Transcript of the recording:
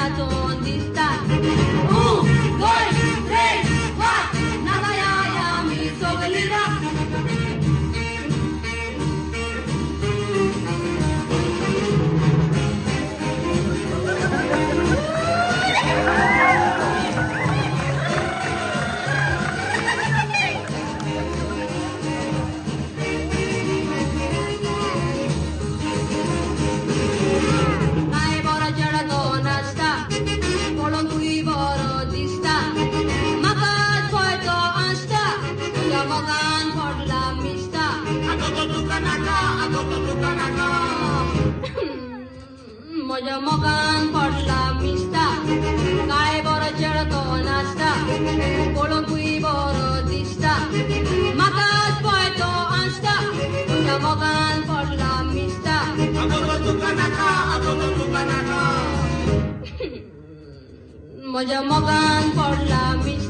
corazón dista. 1, 2, 3, 4, nagayaya mi sogalira. Moja mogan podla mista, kai boro cherato nasta, kolon kui boro dista, makas poeto ansta, moja mogan podla mista, agogo tukanaka, moja mogan podla mista.